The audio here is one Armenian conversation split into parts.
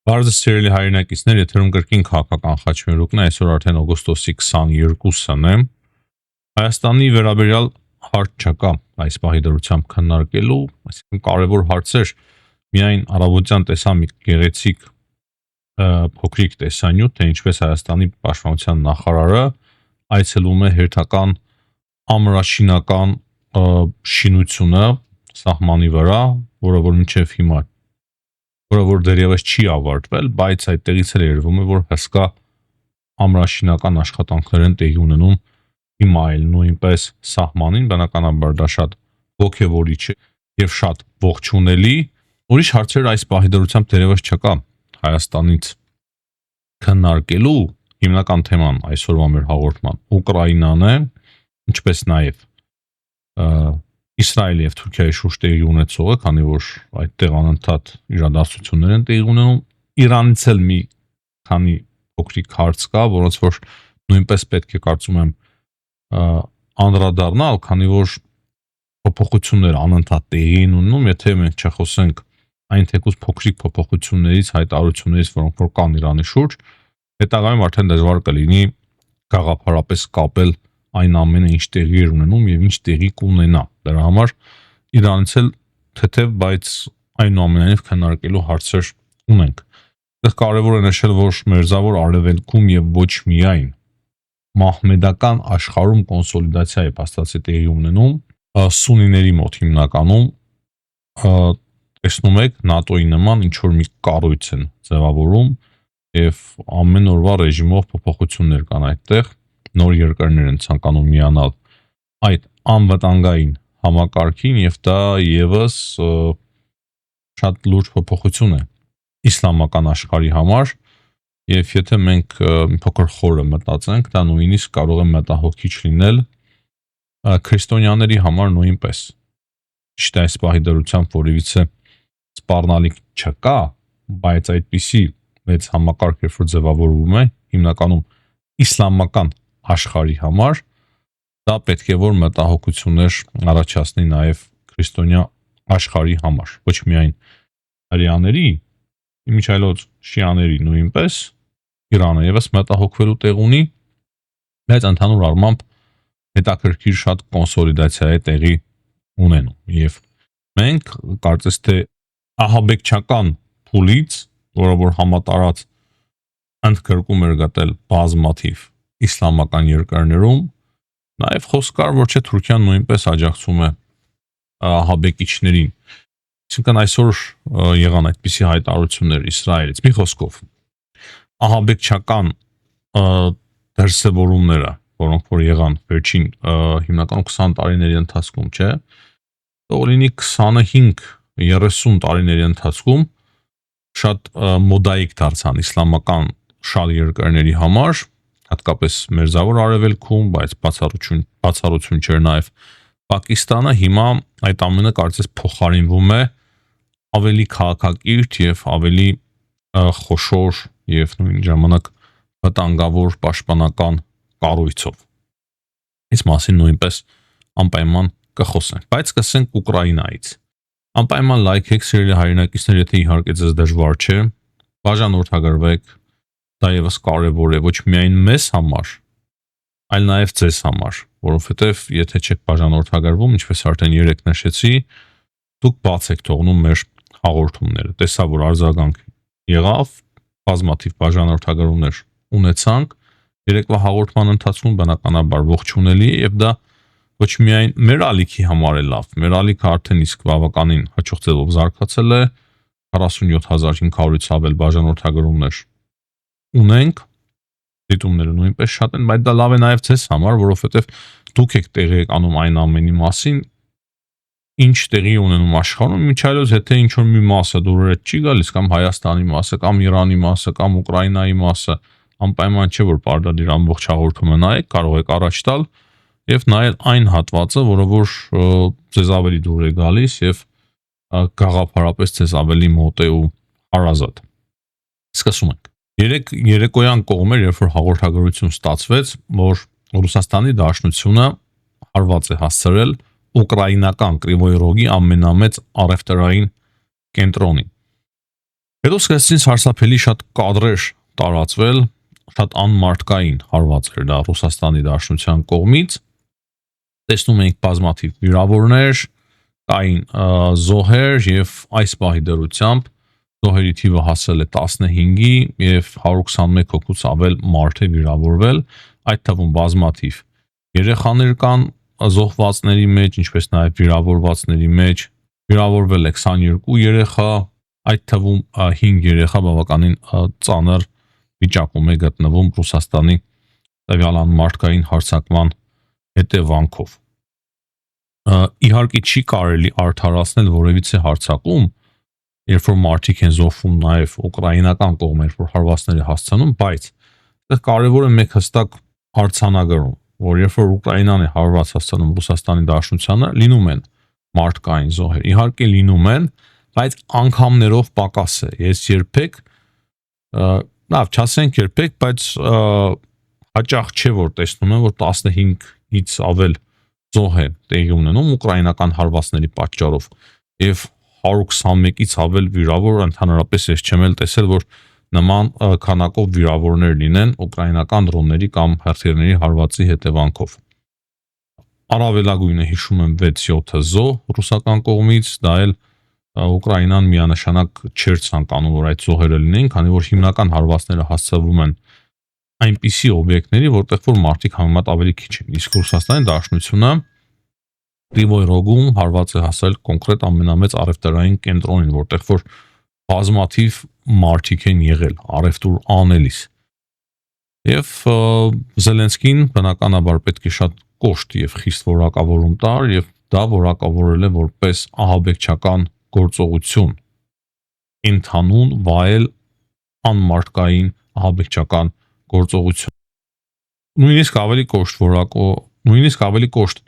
Բարձր սիրելի հայրենակիցներ, եթերում կրկին քաղաքական խաչմերուկն է, այսօր արդեն օգոստոսի 22-ն է։ Հայաստանի վերաբերյալ հարց չկա այս պահի դրությամբ քննարկելու, այսինքն կարևոր հարցեր միայն առավոտյան տեսա մի գեղեցիկ փոքրիկ տեսանյութ, թե ինչպես Հայաստանի պաշտպանության նախարարը այցելում է հերթական ամրաշինական շինությունը սահմանի վրա, որը որ մինչև հիմա որը որ դեռևս չի ավարտվել, բայց այդտեղից էլ երևում է, որ հսկա ամրաշինական աշխատանքներ են տեղի ունենում հիմա էլ նույնպես սահմանին, բնականաբար դա շատ ոգևորիչ է եւ շատ ողջունելի։ Ուրիշ հարցեր այս պահի դրությամբ դեռևս չկա Հայաստանից քննարկելու, հիմնական թեման այսօրվա մեր հաղորդման Ուկրաինան է, ինչպես նաեւ Իսրայելի եւ Թուրքիայի շուրջ տեղի ունեցողը, քանի որ այդտեղ անընդհատ իրադարձություններ են տեղի ունենում, Իրանից էլ մի քանի փոքրիկ հարց կա, որոնց որ նույնպես պետք է կարծում եմ անդրադառնալ, քանի որ փոփոխություններ անընդհատ տեղի են ունենում, եթե մենք չխոսենք այն թեկուզ փոքրիկ փոփոխություններից, հայտարարություններից, որոնք որ կան Իրանի շուրջ, հետագայում արդեն դժվար կլինի գաղափարապես կապել այն ամենը, ինչ տեղի էր ունենում եւ ինչ տեղի կունենա։ Դրա համար Իրանից էլ թեթև, բայց այնուամենայնիվ քննարկելու հարցեր ունենք։ Այդտեղ կարևոր է նշել, որ մերձավոր արևելքում եւ ոչ միայն մահմեդական աշխարհում կոնսոլիդացիա է փաստացի տեղի ունենում, սունիների մոտ հիմնականում տեսնում եք ՆԱՏՕ-ի նման ինչ որ մի կառույց են ձևավորում եւ ամեն օրվա ռեժիմով փոփոխություններ կան այդտեղ, նոր երկրներ են ցանկանում միանալ այդ անվտանգային համակարգին եւ դա եւս շատ լուրջ փոփոխություն է իսլամական աշխարհի համար եւ եթե մենք մի փոքր խորը մտածենք, դա նույնիսկ կարող է մտահոգիչ լինել քրիստոնյաների համար նույնպես։ Ճիշտ է, այս պահի դրությամբ որևիցե սպառնալիք չկա, բայց այդպիսի մեծ համակարգ երբ որ ձևավորվում է հիմնականում իսլամական աշխարհի համար, դա պետք է որ մտահոգություններ առաջացնի նաև քրիստոնյա աշխարհի համար, ոչ միայն հրեաների, իմիջիայլոց շիաների նույնպես, Իրանը եւս մտահոգվելու տեղ ունի, բայց ընդհանուր առմամբ հետաքրքիր շատ կոնսոլիդացիա է տեղի ունենում եւ մենք կարծես թե ահաբեկչական փուլից, որը որ համատարած ընդգրկում էր գտել բազմաթիվ իսլամական երկրներում, նաև խոսք կար, որ չէ Թուրքիան նույնպես աջակցում է ահաբեկիչներին։ Այսինքն այսօր եղան այդպիսի հայտարարություններ Իսրայելից, մի խոսքով ահաբեկչական դրսևորումները, որոնք որ եղան վերջին հիմնականում 20 տարիների ընթացքում, չէ, թող լինի 25-30 տարիների ընթացքում շատ մոդայիկ դարձան իսլամական շատ երկրների համար, հատկապես մերձավոր արևելքում, բայց բացառություն չէր նաև Պակիստանը, հիմա այդ ամենը կարծես փոխարինվում է ավելի քաղաքակիրթ եւ ավելի խոշոր եւ նույն ժամանակ վտանգավոր պաշտպանական կառույցով։ Այս մասին նույնպես անպայման կխոսենք, բայց սկսենք Ուկրաինայից։ Անպայման լայքեք սիրելի հայրենակիցներ, եթե իհարկե ձեզ դժվար չէ, բաժանորդագրվեք, դա եւս կարևոր է ոչ միայն մեզ համար, այլ նաեւ ձեզ համար, որովհետեւ եթե չեք բաժանորդագրվում, ինչպես արդեն երեք նշեցի, դուք բաց եք թողնում մեր հաղորդումները։ Տեսա, որ արձագանք եղավ, բազմաթիվ բաժանորդագրումներ ունեցանք, երեկվա հաղորդման ընթացքում բնականաբար ողջունելի է եւ դա ոչ միայն մեր ալիքի համար է լավ, մեր ալիքը արդեն իսկ բավականին հաջող ձևով զարգացել է, 47500-ից ավել բաժանորդագրումներ ունենք, դիտումները նույնպես շատ են, բայց դա լավ է նաև ձեզ համար, որովհետև դուք եք տեղի անում այն ամենի մասին, ինչ տեղի ունենում աշխարհում, միջայլոց եթե ինչ որ մի մասը դուրս չի գալիս, կամ Հայաստանի մասը, կամ Իրանի մասը, կամ Ուկրաինայի մասը, անպայման չէ որ պարտադիր ամբողջ հաղորդումը նայեք, կարող եք առաջ տալ եւ նայել այն հատվածը, որը որ ձեզ ավելի դուր է գալիս եւ գաղափարապես ձեզ ավելի մոտ է ու հարազատ։ Սկսում ենք։ Երեկոյան կողմեր, երբ որ հաղորդագրություն ստացվեց, որ Ռուսաստանի Դաշնությունը հարված է հասցրել ուկրաինական Կրիվոյ Ռոգի ամենամեծ առևտրային կենտրոնին։ Հետո սկսեցին սարսափելի շատ կադրեր տարածվել, շատ անմարդկային հարված էր դա Ռուսաստանի Դաշնության կողմից։ Տեսնում էինք բազմաթիվ վիրավորներ, կային զոհեր եւ այս պահի դրությամբ զոհերի թիվը հասել է 15-ի եւ 121 հոգուց ավել մարդ է վիրավորվել, այդ թվում բազմաթիվ երեխաներ կան զոհվածների մեջ, ինչպես նաեւ վիրավորվածների մեջ, վիրավորվել է 22 երեխա, այդ թվում 5 երեխա բավականին ծանր վիճակում է գտնվում Ռուսաստանի տվյալ անմարդկային հարձակման հետևանքով։ Իհարկե չի կարելի արդարացնել որևիցե հարձակում, երբ որ մարդիկ են զոհվում նաև ուկրաինական կողմեր, որ հարվածներ է հասցնում, բայց այստեղ կարևոր է մեկ հստակ հարցանագրում, որ երբ որ Ուկրաինան է հարված հասցնում Ռուսաստանի Դաշնությանը, լինում են մարդկային զոհեր, իհարկե լինում են, բայց անգամներով պակաս է։ Ես երբեք, լավ, չասենք երբեք, բայց հաճախ չէ որ տեսնում եմ, որ 15-ից ավել զոհ է տեղի ունենում ուկրաինական հարվածների պատճառով եւ 121-ից ավել վիրավոր, ընդհանրապես ես չեմ էլ տեսել, որ նման քանակով վիրավորներ լինեն ուկրաինական դրոնների կամ հրթիռների հարվածի հետևանքով։ Առավելագույնը հիշում եմ 6-7 զոհ ռուսական կողմից, դա էլ Ուկրաինան միանշանակ չէր ցանկանում, որ այդ զոհերը լինեն, քանի որ հիմնական հարվածները հասցվում են այնպիսի օբյեկտների, որտեղ որ մարդիկ համեմատ ավելի քիչ են։ Իսկ Ռուսաստանի Դաշնությունը Կրիվոյ Ռոգում հարված է հասել կոնկրետ ամենամեծ առևտրային կենտրոնին, որտեղ որ բազմաթիվ մարդիկ են եղել առևտուր անելիս։ Եվ Զելենսկին բնականաբար պետք է շատ կոշտ եւ խիստ որակավորում տար եւ դա որակավորել է որպես ահաբեկչական գործողություն, ընդհանուն վայել անմարդկային ահաբեկչական գործողություն։ Նույնիսկ ավելի կոշտ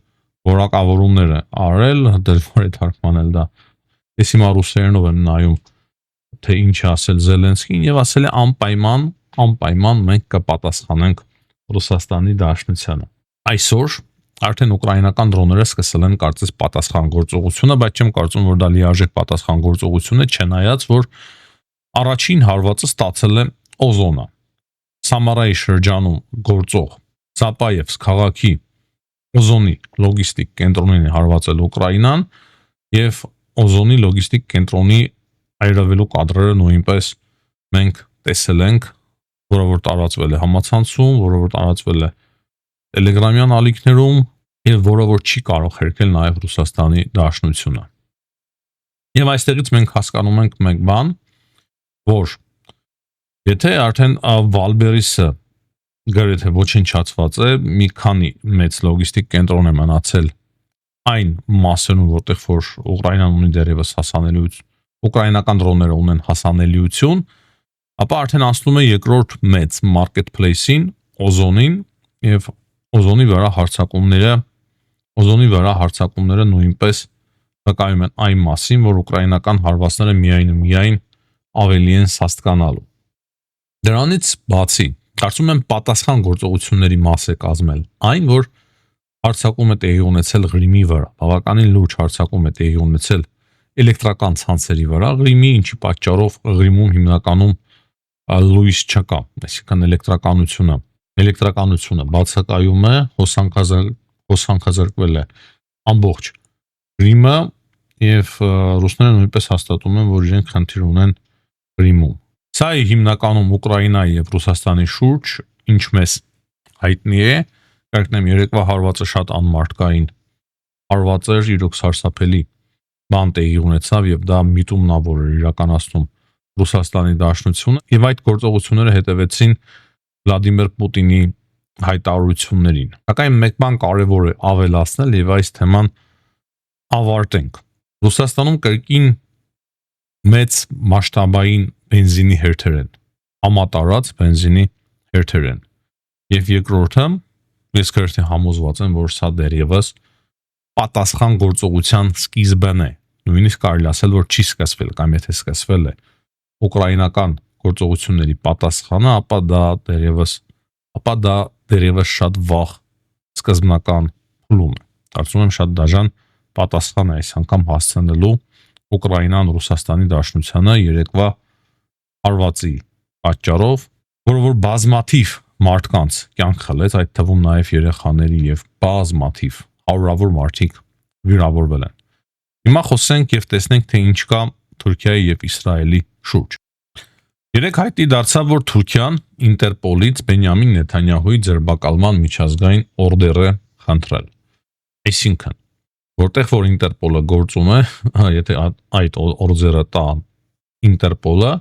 որակավորումներ է արել, դեռ որ է թարգմանել դա։ Ես հիմա ռուսերենով եմ նայում, թե ինչ է ասել Զելենսկին եւ ասել է անպայման մենք կպատասխանենք Ռուսաստանի Դաշնությանը։ Այսօր արդեն ուկրաինական դրոնները սկսել են կարծես պատասխան գործողությունը, բայց չեմ կարծում, որ դա լիարժեք պատասխան գործողություն է, չնայած որ առաջին հարվածը ստացել է Օզոնը։ Սամարայի շրջանում գործող Զապաևսկ քաղաքի Օզոնի լոգիստիկ կենտրոնին է հարվածել Ուկրաինան եւ Օզոնի լոգիստիկ կենտրոնի այրվելու կադրերը նույնպես մենք տեսել ենք, որը որ տարածվել է համացանցում, որը որ տարածվել է Տելեգրամյան ալիքներում եւ որը որ չի կարող հերքել նաեւ Ռուսաստանի Դաշնությունը։ Եվ այստեղից մենք հասկանում ենք մեկ բան, որ եթե արդեն Վալբերիսը գրեթե ոչնչացված է, մի քանի մեծ լոգիստիկ կենտրոն է մնացել այն մասերում, որտեղ որ Ուկրաինան ունի դեռևս հասանելիություն, ուկրաինական դրոնները ունեն հասանելիություն, ապա արդեն անցնում է երկրորդ մեծ marketplace-ին, Օզոնին եւ Օզոնի վրա հարձակումները նույնպես վկայում են այն մասին, որ ուկրաինական հարվածները միայն ավելի են սաստկանալու։ Դրանից բացի, կարծում եմ պատասխան գործողությունների մաս է կազմել այն, որ հարձակում է տեղի ունեցել Ղրիմի վրա, բավականին լուրջ հարձակում է տեղի ունեցել էլեկտրական ցանցերի վրա Ղրիմի, ինչի պատճառով Ղրիմում հիմնականում լույս չկա, այսինքն էլեկտրականությունը բացակայում է, հոսանքազրկվել է ամբողջ Ղրիմը եւ ռուսները նույնպես հաստատում են, որ իրենք խնդիր ունեն Ղրիմում։ Սա է հիմնականում Ուկրաինայի եւ Ռուսաստանի շուրջ, ինչ մեզ հայտնի է, կրկնեմ, երեկվա հարվածը շատ անմարդկային հարված էր, իրոք սարսափելի բան տեղի ունեցավ եւ դա միտումնավոր էր իրականացնում Ռուսաստանի Դաշնությունը եւ այդ գործողությունները հետևեցին Վլադիմիր Պուտինի հայտարարություններին։ Սակայն մեկ բան կարևոր է ավելացնել եւ այս թեման ավարտենք։ Ռուսաստանում կրկին մեծ մասշտաբային բենզինի հերթեր են, համատարած բենզինի հերթեր են։ Եվ երկրորդը, ես քրեստի համոզված եմ, որ սա դեռևս պատասխան գործողության սկիզբն է։ Նույնիսկ կարելի ասել, որ չի սկսվել, կամ եթե սկսվել է ուկրաինական գործողությունների պատասխանը, ապա դա դեռևս շատ վաղ սկզբնական փուլում է։ Կարծում եմ շատ դաժան պատասխան է այս անգամ հասցնելու Ուկրաինան Ռուսաստանի Դաշնությանը երեկվա հարվածի պատճառով, որ բազմաթիվ մարդկանց կյանք խլեց, այդ թվում նաև երեխաների եւ բազմաթիվ հարյուրավոր մարդիկ վիրավորվել են։ Հիմա խոսենք եւ տեսնենք, թե ինչ կա Թուրքիայի եւ Իսրայելի շուրջ։ Երեք հայտի դարձավ, որ Թուրքիան Ինտերպոլից Բենյամին Նեթանյահուի ձերբակալման միջազգային օրդեր է խնդրել։ Այսինքն, որտեղ որ Ինտերպոլը գործում է, եթե այդ օրդերը տա Ինտերպոլը,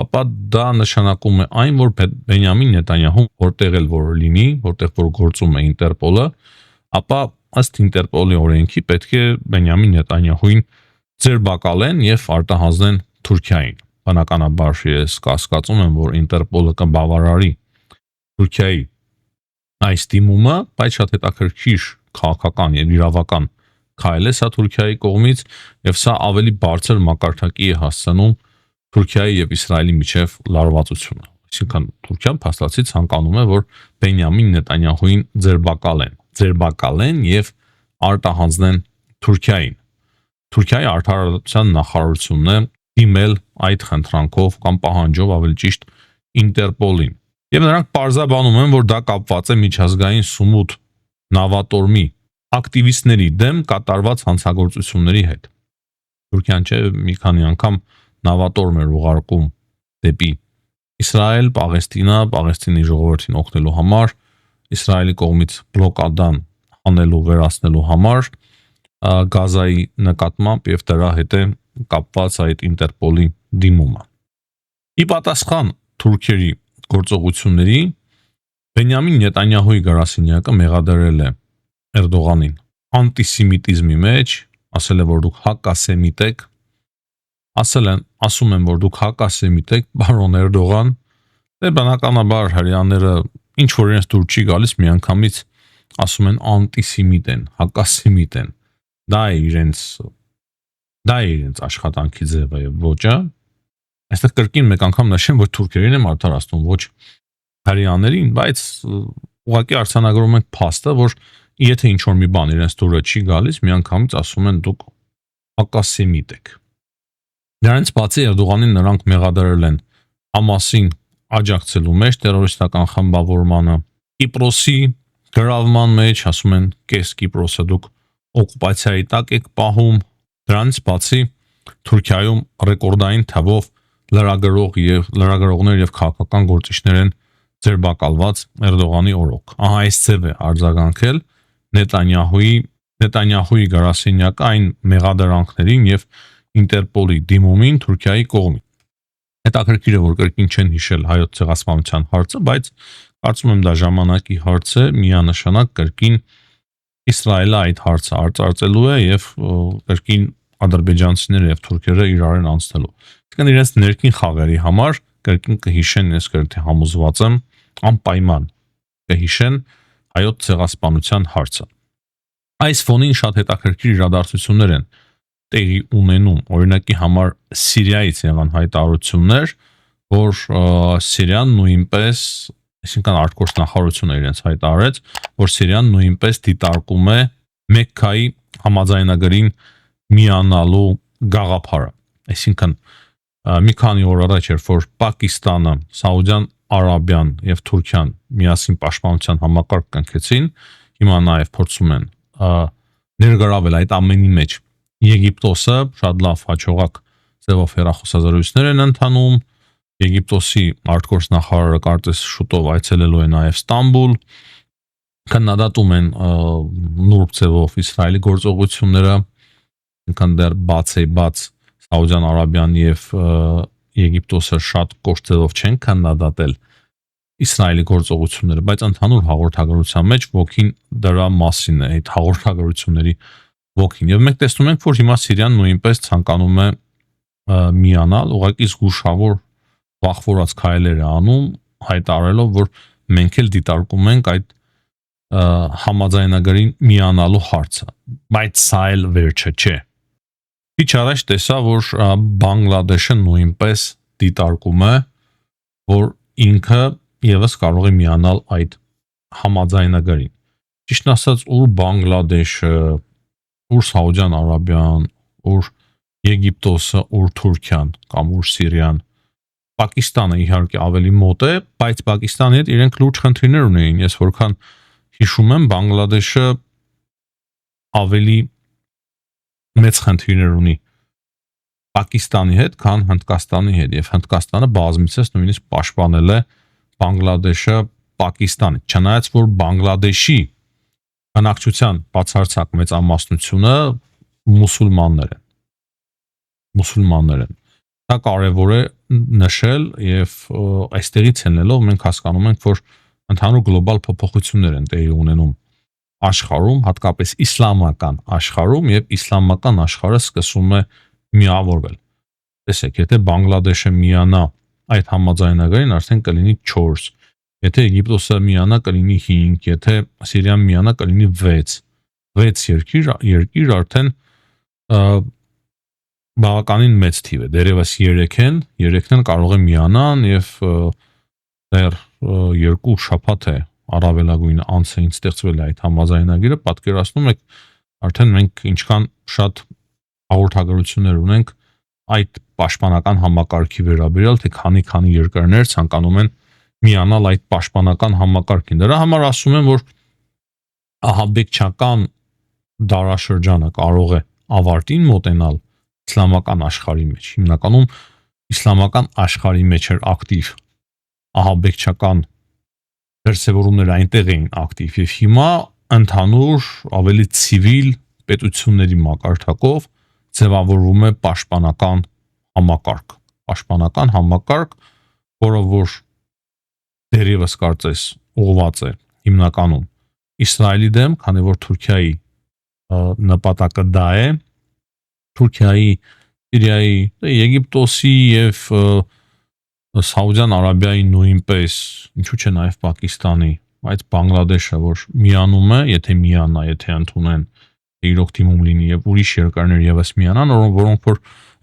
ապա դա նշանակում է այն, որ Բենյամին Նեթանյահուն որտեղ էլ որ լինի, որտեղ որ գործում է Ինտերպոլը, ապա ըստ Ինտերպոլի օրենքի պետք է Բենյամին Նեթանյահուին ձերբակալեն եւ արտահանեն Թուրքիային։ Բնականաբար ես կասկածում եմ, որ Ինտերպոլը կբավարարի Թուրքիայի այս դիմումը, բայց շատ հետաքրքիր քաղաքական եւ իրավական քայլ է սա Թուրքիայի կողմից եւ սա ավելի բարձր մակարդակի է հասցնում Թուրքիայի եւ Իսրայելի միջև լարվածությունը։ Այսինքն Թուրքիան փաստացի ցանկանում է, որ Բենյամին Նեթանյահուին ձերբակալեն եւ արտահանեն Թուրքիային։ Թուրքիայի արդարադատության նախարարությունն է դիմել այդ խնդրանքով կամ պահանջով ավելի ճիշտ Ինտերպոլին։ Եվ նրանք պարզաբանում են, որ դա կապված է միջազգային սումուտ նավատորմի ակտիվիստների դեմ կատարված հանցագործությունների հետ։ Թուրքիան մի քանի անգամ նավատորմ էր ուղարկում դեպի Իսրայել, Պաղեստինի ժողովրդին օգնելու համար, Իսրայելի կողմից բլոկադան հանելու, վերացնելու համար Գազայի նկատմամբ եւ դրա հետ է կապված այդ Ինտերպոլի դիմումը։ Ի պատասխան թուրքերի գործողությունների Բենյամին Նեթանյահուի գրասենյակը մեղադրել է Էրդողանին անտիսեմիտիզմի մեջ, ասել է, որ դուք հակասեմիտ եք, ասում են, որ դուք հակասեմիտ եք, բարոն Էրդողան, դե բնականաբար հрьяաները ինչ որ իրենց դուր չի գալիս, միանգամից ասում են անտիսեմիտ են, հակասեմիտ են։ Դա է իրենց աշխատանքի ձևը եւ ոճը։ Այստեղ կրկին մեկ անգամ նշեմ, որ թուրքերին եմ արդարացնում, ոչ հрьяաներին, բայց ուղղակի արձանագրում ենք փաստը, որ եթե ինչ որ մի բան իրենց դուրը չի գալիս, միանգամից ասում են դուք հակասեմիտ եք։ Նրանց բացի Էրդողանին նրանք մեղադրել են Համասին աջակցելու մեջ տերորիստական խմբավորմանը, Կիպրոսի գրավման մեջ, ասում են կես Կիպրոսը դուք օկուպացիայի տակ եք պահում, դրանից բացի Թուրքիայում ռեկորդային թվով լրագրողներ եւ քաղաքական գործիչներ են ձերբակալված Էրդողանի օրոք։ Ահա այս ձև է արձագանքել Նեթանյահուի գրասենյակը այն մեղադրանքներին եւ Ինտերպոլի դիմումին Թուրքիայի կողմից։ Հետաքրքիր է, որ կրկին չեն հիշել հայոց ցեղասպանության հարցը, բայց կարծում եմ դա ժամանակի հարց է, միանշանակ կրկին Իսրայելը այդ հարցը արծարծելու է եւ կրկին ադրբեջանցիները եւ թուրքերը իրար են անցնելու։ Իսկն իրենց ներքին խաղերի համար կրկին կհիշեն, ես կրկին համոզված եմ, անպայման կհիշեն հայոց ցեղասպանության հարցը։ Այս ֆոնին շատ հետաքրքիր իրադարձություններ են տեղի ունենում, օրինակի համար Սիրիայից եղան հայտարարություններ, որ Սիրիան նույնպես, այսինքն արտգործ նախարարությունը իրենց հայտարարեց, որ Սիրիան նույնպես դիտարկում է Մեքքայի համաձայնագրին միանալու գաղափարը։ Այսինքն մի քանի օր առաջ էր, որ Պակիստանը, Սաուդյան Արաբիան եւ Թուրքիան միասին պաշտպանության համակարգ կնքեցին, հիմա նաեւ փորձում են ներգրավել այդ ամենի մեջ Եգիպտոսը, շատ լավ հաջողակ ձևով հեռախոսազրույցներ են ընթանում, Եգիպտոսի արտգործ նախարարը կարծես շուտով այցելելու է նաեւ Ստամբուլ, քննադատում են նուրբ ձևով Իսրայելի գործողությունները, ինքան դեռ բաց Սաուդյան Արաբիան եւ Եգիպտոսը շատ կոշտ ձևով չեն քննադատել Իսրայելի գործողությունները, բայց ընդհանուր հաղորդագրության մեջ ոգին դրա մասին է, այդ հաղորդագրությունների ոգին։ Եվ մենք տեսնում ենք, որ հիմա Սիրիան նույնպես ցանկանում է միանալ, ուղղակի զգուշավոր վախվորած քայլեր է անում, հայտարարելով, որ մենք էլ դիտարկում ենք այդ համաձայնագրին միանալու հարցը, բայց սա էլ վերջը չէ։ Քիչ առաջ տեսա, որ Բանգլադեշը նույնպես դիտարկում է, որ ինքը եւս կարող է միանալ այդ համաձայնագրին։ Ճիշտ ասած, ուր Բանգլադեշը, ուր Սաուդյան Արաբիան, ուր Եգիպտոսը, ուր Թուրքիան կամ ուր Սիրիան Պակիստանը իհարկե ավելի մոտ է, բայց Պակիստանի հետ իրենք լուրջ խնդիրներ ունեին։ Ես որքան հիշում եմ, Բանգլադեշը ավելի մեծ խնդիրներ ունի Պակիստանի հետ, քան Հնդկաստանի հետ, եւ Հնդկաստանը բազմիցս նույնիսկ պաշտպանել է Բանգլադեշը Պակիստանի, չնայած որ Բանգլադեշի բնակչության բացարձակ մեծամասնությունը մուսուլմաններ են։ Դա կարևոր է նշել եւ այստեղից ելնելով մենք հասկանում ենք, որ ընդհանուր գլոբալ փոփոխություններ են տեղի ունենում աշխարհում, հատկապես իսլամական աշխարհում, եւ իսլամական աշխարհը սկսում է միավորվել։ Տեսեք, եթե Բանգլադեշը միանա այդ համաձայնագրին, արդեն կլինի 4, եթե Եգիպտոսը միանա կլինի 5, եթե Սիրիան միանա կլինի 6 երկիր արդեն բավականին մեծ թիվ է, դերևս 3-ն կարող է միանան եւ դեռ 2 շաբաթ է առավելագույն անց է ստեղծվել այդ համաձայնագիրը, պատկերացնում եք արդեն մենք ինչքան շատ հաղորդագրություններ ունենք այդ պաշտպանական համակարգի վերաբերյալ, թե քանի երկրներ ցանկանում են միանալ այդ պաշտպանական համակարգին։ Դրա համար ասում եմ, որ ահաբեկչական դարաշրջանը կարող է ավարտին մոտենալ իսլամական աշխարհի մեջ։ Հիմնականում իսլամական աշխարհի մեջ էր ակտիվ ահաբեկչական դրսևորումները այնտեղ էին ակտիվ եւ հիմա ընդհանուր ավելի ցիվիլ պետությունների մակարդակով ձևավորվում է պաշտպանական համակարգ, որը որ դերևս կարծես ուղղված է հիմնականում Իսրայելի դեմ, քանի որ Թուրքիայի նպատակը դա է, Թուրքիայի, Սիրիայի, Եգիպտոսի եւ Սաուդյան Արաբիայի նույնպես, ինչու՞ չէ նաեւ Պակիստանի, բայց Բանգլադեշը, որ միանում է, եթե միանա, եթե ընդունեն իրոք թիմում լինի եւ ուրիշ երկրներ եւս միանան, որոնք որ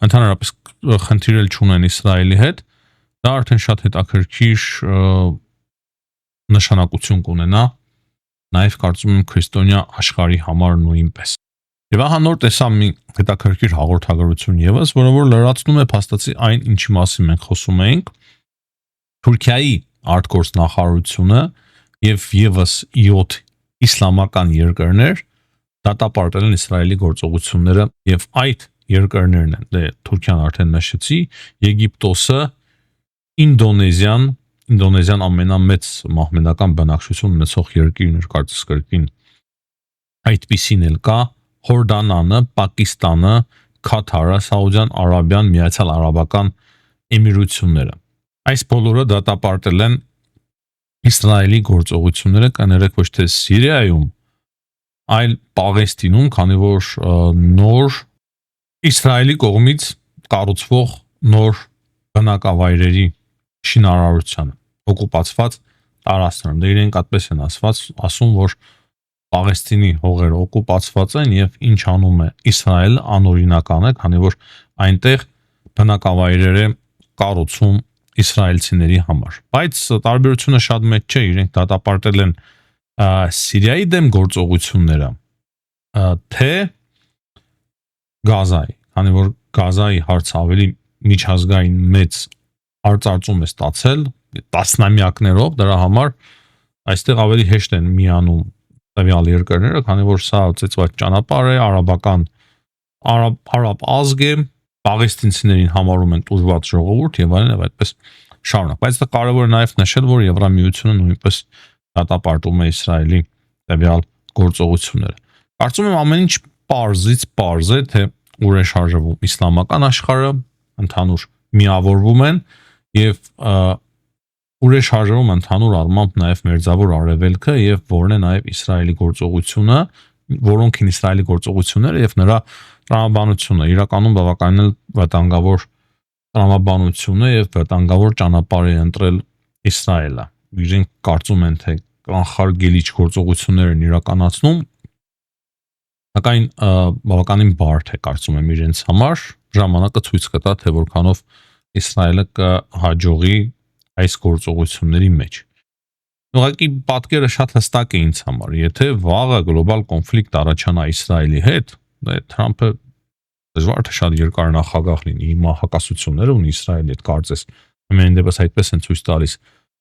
ընդհանրապես խնդիրել չունեն Իսրայելի հետ, դա արդեն շատ հետաքրքիր նշանակություն կունենա նաեւ կարծում եմ քրիստոնյա աշխարհի համար նույնպես։ Եվ ահա նոր տեսա մի հետաքրքիր հաղորդագրություն եւս, որը որ լրացնում է փաստացի այն, ինչի մասին մենք խոսում էինք։ Թուրքիայի արտգործնախարարությունը եւ եւս 7 իսլամական երկրներ դատապարտել են Իսրայելի գործողությունները եւ այդ երկրներն են, դե Թուրքիան արդեն նշեցի, Եգիպտոսը, Ինդոնեզիան ամենամեծ մահմեդական բնակչություն ունեցող երկիրն էր, կարծես կրկին այդպիսին էլ կա, Հորդանանը, Պակիստանը, Քաթարը, Սաուդյան Արաբիան, Միացյալ Արաբական Էմիրությունները։ Այս բոլորը դատապարտել են Իսրայելի գործողությունները, կներեք ոչ թե Սիրիայում, այլ Պաղեստինում, քանի որ նոր Իսրայելի կողմից կառուցվող նոր բնակավայրերի շինարարության օկուպացված տարածքներում։ Դե իրենք այդպես են ասում, որ Պաղեստինի հողերը օկուպացված են եւ ինչ անում է Իսրայելը անօրինական է, քանի որ այնտեղ բնակավայրեր է կառուցում իսրայելցիների համար։ Բայց տարբերությունը շատ մեծ չէ, իրենք դատապարտել են Սիրիայի դեմ գործողությունները, թե Գազայի, քանի որ Գազայի հարցը ավելի միջազգային մեծ արծարծում է ստացել տասնամյակներով, դրա համար այստեղ ավելի հեշտ են միանում տվյալ երկրները, քանի որ սա ծեծված ճանապարհ է, արաբ ազգ է, պաղեստինցիներին համարում են տուժված ժողովուրդ եւ այլն եւ այդպես շարունակ։ Բայց դա կարևոր է նաեւ նշել, որ Եվրամիությունը նույնպես դատապարտում է Իսրայելի տվյալ գործողությունները։ Կարծում եմ ամեն ինչ պարզից պարզ է, թե ուր է շարժվում իսլամական աշխարհը, ընդհանուր միավորվում են եւ ուր է շարժվում ընդհանուր առմամբ նաեւ մերձավոր արևելքը եւ որն է նաեւ Իսրայելի գործողությունը, որոնքին Իսրայելի գործողությունները եւ նրա տրամաբանությունը իրականում բավականին վտանգավոր տրամաբանություն է եւ վտանգավոր ճանապարհ է ընտրել Իսրայելը։ Իրենք կարծում են, թե կանխարգելիչ գործողություններ են իրականացնում, սակայն բավականին բարդ է կարծում եմ իրենց համար, ժամանակը ցույց կտա, թե որքանով Իսրայելը կհաջողի այս գործողությունների մեջ։ Ուղղակի պատկերը շատ հստակ է ինձ համար, եթե վաղը գլոբալ կոնֆլիկտ առաջանա Իսրայելի հետ, Թրամփը դժվար թե շատ երկար նախագահ լինի, հիմա հակասություններ ունի Իսրայելի հետ, կարծես ամեն դեպս այդպես են ցույց տալիս,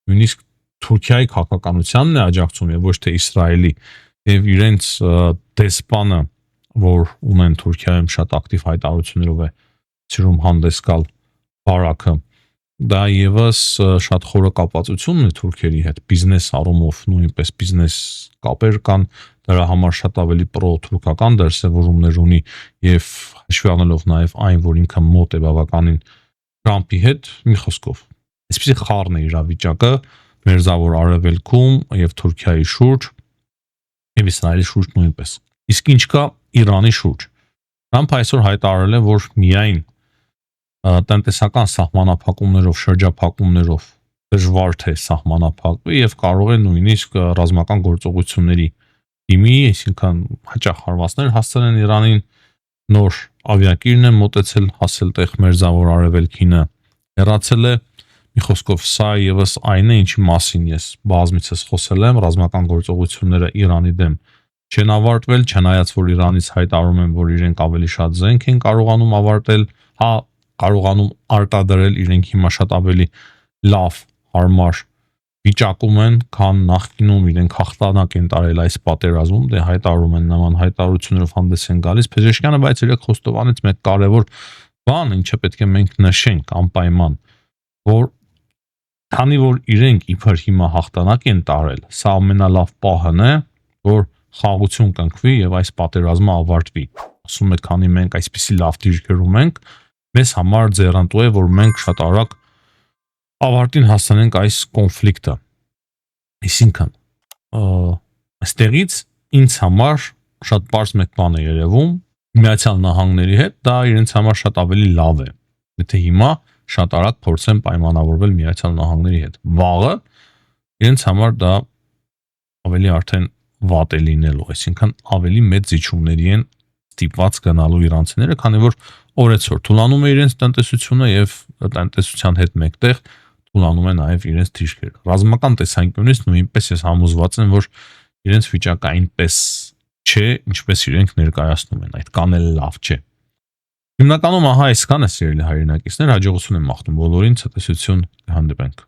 նույնիսկ Թուրքիայի քաղաքականությանն է աջակցում եւ ոչ թե Իսրայելի, եւ իրենց դեսպանը, որ ունեն Թուրքիայում շատ ակտիվ հայտարարություններով է ցիրում հանդես գալ Բարաքը, դա եւս շատ խորը կապվածություն ունի թուրքերի հետ, բիզնես առումով նույնպես բիզնես կապեր կան, դրա համար շատ ավելի պրո-թուրքական դրսևորումներ ունի եւ հաշվի առնելով նաեւ այն, որ ինքը մոտ է բավականին Թրամփի հետ, մի խոսքով այսպեսի խառն է իրավիճակը Մերձավոր Արևելքում եւ Թուրքիայի շուրջ եւ Իսրայելի շուրջ նույնպես։ Իսկ ինչ կա Իրանի շուրջ։ Թրամփը այսօր հայտարարել է, որ միայն տնտեսական սահմանափակումներով, շրջափակումներով դժվար թե սահմանափակվի եւ կարող է նույնիսկ ռազմական գործողությունների դիմի, այսինքն հաճախ հարվածներ հասցնել են Իրանին, նոր ավիակիրն է մոտեցել հասել տեղ Մերձավոր Արևելքինը, հեռացել է։ Մի խոսքով սա եւս այն է, ինչի մասին ես բազմիցս խոսել եմ, ռազմական գործողությունները Իրանի դեմ չեն ավարտվել, չնայած որ Իրանից հայտարարում են, որ իրենք ավելի շատ զենք են կարողանում ավարտել, հա կարողանում արտադրել, իրենք հիմա շատ ավելի լավ, հարմար վիճակում են, քան նախկինում իրենք հաղթանակ են տարել այս պատերազմում, դե հայտարարում են նման հայտարարություններով հանդես են գալիս Փեժեշկյանը, բայց երեք խոստովանեց մեկ կարևոր բան, ինչը պետք է մենք նշենք անպայման, որ քանի որ իրենք իբր հիմա հաղթանակ են տարել, սա ամենալավ պահն է, որ խաղաղություն կնքվի եւ այս պատերազմը ավարտվի։ Ասում է, քանի մենք այսպիսի լավ դիրքերում ենք, մեզ համար ձեռնտու է, որ մենք շատ արագ ավարտին հասնենք այս կոնֆլիկտը։ Այսինքն, այստեղից ինձ համար շատ բարձ մեկ բան է երևում, Միացյալ Նահանգների հետ դա իրենց համար շատ ավելի լավ է։ Եթե հիմա շատ արագ փորձեն պայմանավորվել Միացյալ Նահանգների հետ։ Վաղը իրենց համար դա ավելի արդեն վատ է լինելու, այսինքն ավելի մեծ զիջումների են ստիպված գնալու իրանցիները, քանի որ օրեցօր թուլանում է իրենց տնտեսությունը եւ տնտեսության հետ մեկտեղ թուլանում է նաեւ իրենց դիրքերը։ Ռազմական տեսանկյունից նույնպես ես համոզված եմ, որ իրենց վիճակը այնպես չէ, ինչպես իրենք ներկայացնում են, այդ կանելը լավ չէ։ Հիմնականում ահա այսքանը սիրելի հայրենակիցներ, հաջողություն եմ մաղթում բոլորին, ցտեսություն, հանդիպենք։